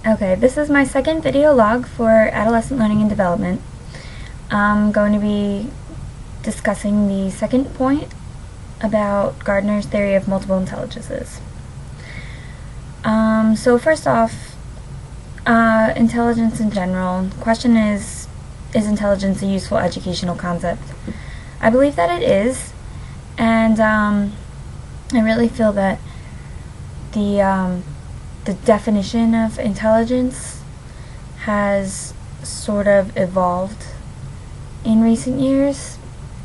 Okay, this is my second video log for adolescent learning and development. I'm going to be discussing the second point about Gardner's theory of multiple intelligences. So first off, intelligence in general. The question is intelligence a useful educational concept? I believe that it is, and I really feel that the definition of intelligence has sort of evolved in recent years.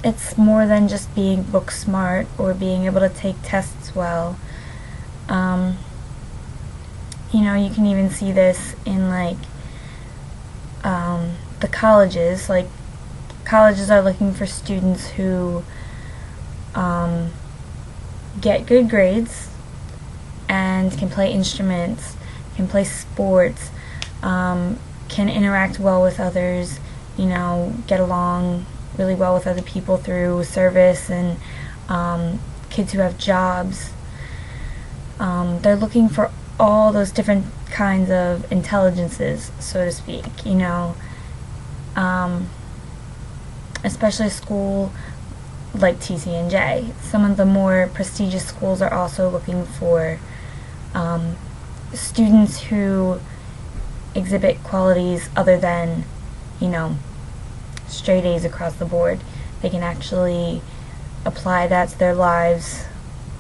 It's more than just being book smart or being able to take tests well. You can even see this in the colleges. Like, colleges are looking for students who get good grades and can play instruments, can play sports, can interact well with others, get along really well with other people through service, and kids who have jobs. They're looking for all those different kinds of intelligences, so to speak, especially a school like TCNJ. Some of the more prestigious schools are also looking for students who exhibit qualities other than, straight A's across the board. They can actually apply that to their lives,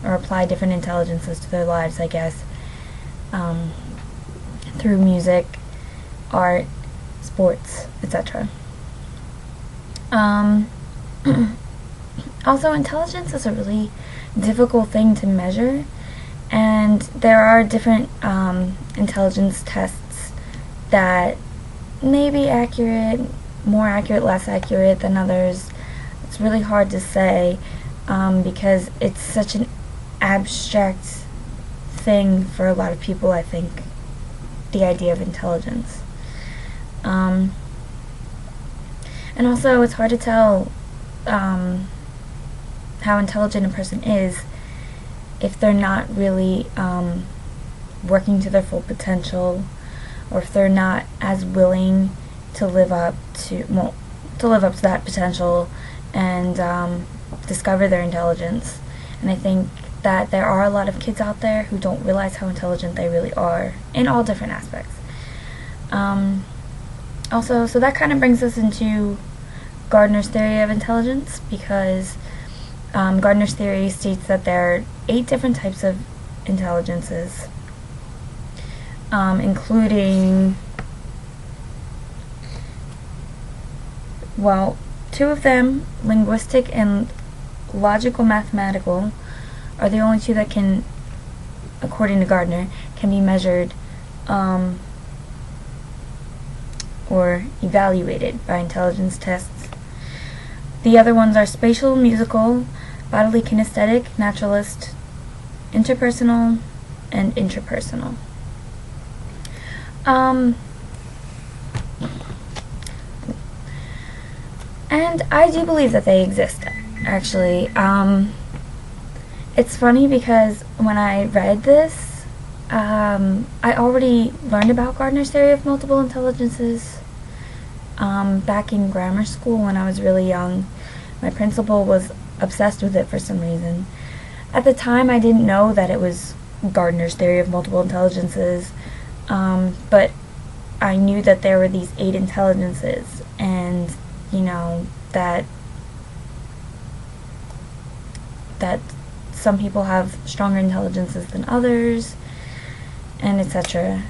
or apply different intelligences to their lives, I guess, through music, art, sports, etc. Also, intelligence is a really difficult thing to measure, and there are different intelligence tests that may be accurate, more accurate, less accurate than others. It's really hard to say because it's such an abstract thing for a lot of people, I think, the idea of intelligence. And also, it's hard to tell how intelligent a person is if they're not really working to their full potential, or if they're not as willing to live up to that potential and discover their intelligence. And I think that there are a lot of kids out there who don't realize how intelligent they really are in all different aspects. Also, so that kind of brings us into Gardner's theory of intelligence, because Gardner's theory states that there are 8 different types of intelligences, including, well, 2 of them, linguistic and logical mathematical, are the only 2 that can, according to Gardner, can be measured or evaluated by intelligence tests. The other ones are spatial, musical, bodily kinesthetic, naturalist, interpersonal, and intrapersonal. And I do believe that they exist, actually. It's funny because when I read this, I already learned about Gardner's theory of multiple intelligences back in grammar school when I was really young. My principal was obsessed with it for some reason. At the time, I didn't know that it was Gardner's theory of multiple intelligences, but I knew that there were these 8 intelligences, and that some people have stronger intelligences than others, and etc.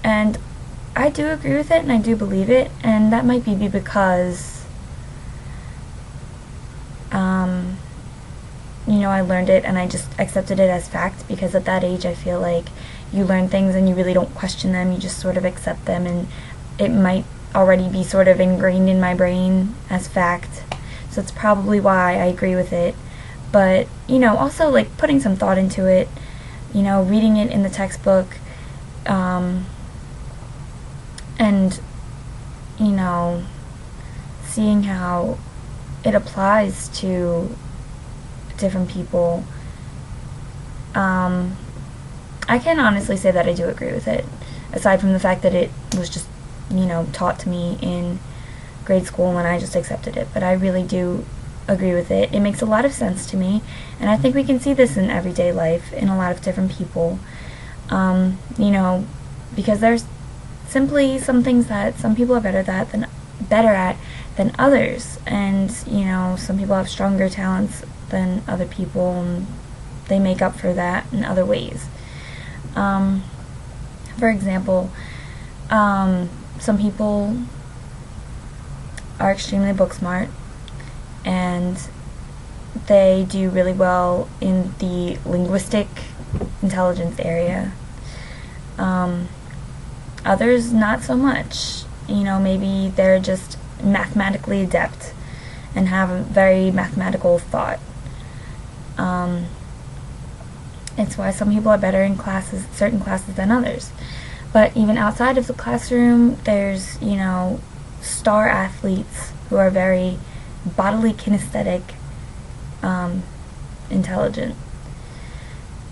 And I do agree with it, and I do believe it, and that might be because I learned it and I just accepted it as fact, because at that age I feel like you learn things and you really don't question them, you just sort of accept them, and it might already be sort of ingrained in my brain as fact. So it's probably why I agree with it. But, also, like, putting some thought into it, reading it in the textbook, and, seeing how it applies to different people, I can honestly say that I do agree with it, aside from the fact that it was just, taught to me in grade school and I just accepted it. But I really do agree with it. It makes a lot of sense to me, and I think we can see this in everyday life in a lot of different people. Because there's simply some things that some people are better at than others, and some people have stronger talents than other people, and they make up for that in other ways. For example, some people are extremely book smart and they do really well in the linguistic intelligence area. Others not so much. Maybe they're just mathematically adept and have a very mathematical thought. It's why some people are better in certain classes than others. But even outside of the classroom, there's, star athletes who are very bodily kinesthetic, intelligent,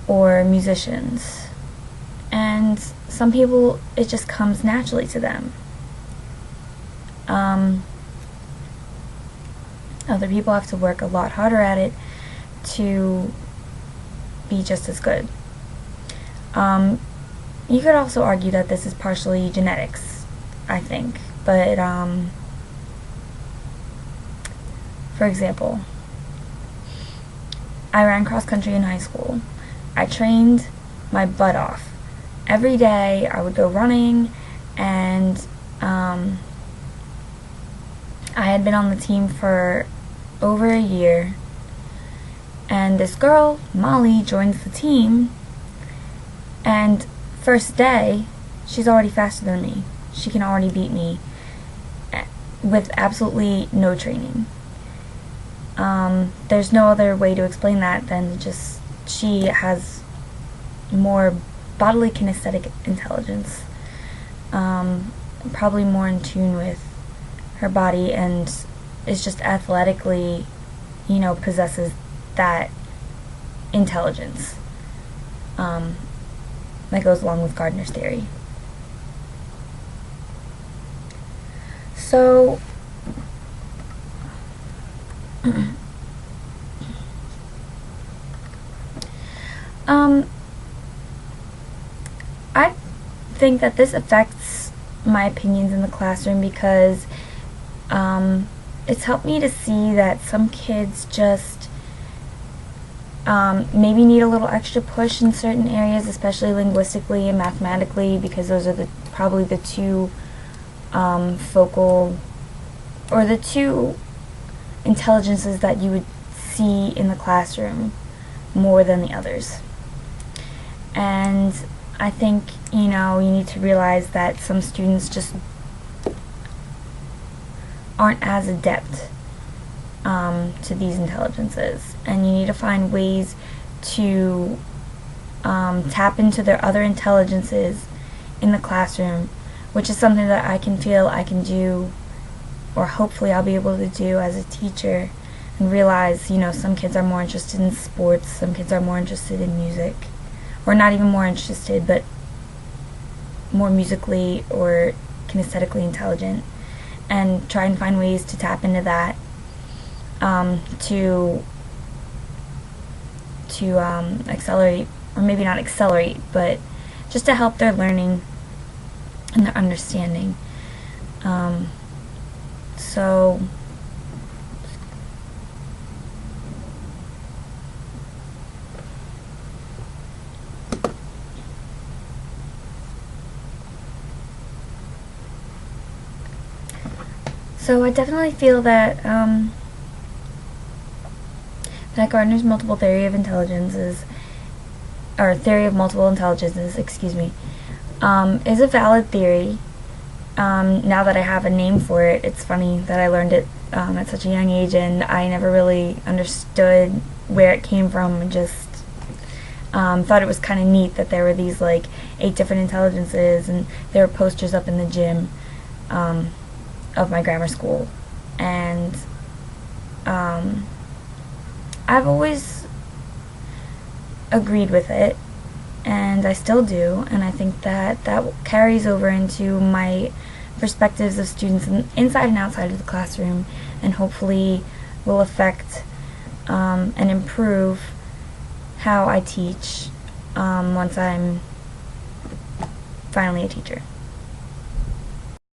or musicians. And some people, it just comes naturally to them. Other people have to work a lot harder at it to be just as good. You could also argue that this is partially genetics, I think. But, for example, I ran cross country in high school. I trained my butt off. Every day I would go running, and I had been on the team for over a year. And this girl, Molly, joins the team, and first day, she's already faster than me. She can already beat me with absolutely no training. There's no other way to explain that than just she has more bodily kinesthetic intelligence, probably more in tune with her body, and is just athletically, possesses that intelligence that goes along with Gardner's theory. So I think that this affects my opinions in the classroom because it's helped me to see that some kids just maybe need a little extra push in certain areas, especially linguistically and mathematically, because those are probably the two focal, or the two intelligences that you would see in the classroom more than the others. And I think, you need to realize that some students just aren't as adept to these intelligences, and you need to find ways to tap into their other intelligences in the classroom, which is something that I can do, or hopefully I'll be able to do as a teacher, and realize, some kids are more interested in sports, some kids are more interested in music, or not even more interested, but more musically or kinesthetically intelligent, and try and find ways to tap into that, to accelerate, or maybe not accelerate, but just to help their learning and their understanding. So I definitely feel that that Gardner's multiple theory of intelligences, or theory of multiple intelligences, excuse me, is a valid theory. Now that I have a name for it, it's funny that I learned it at such a young age, and I never really understood where it came from. And just thought it was kind of neat that there were these 8 different intelligences, and there were posters up in the gym of my grammar school. And I've always agreed with it, and I still do, and I think that that carries over into my perspectives of students inside and outside of the classroom, and hopefully will affect and improve how I teach once I'm finally a teacher.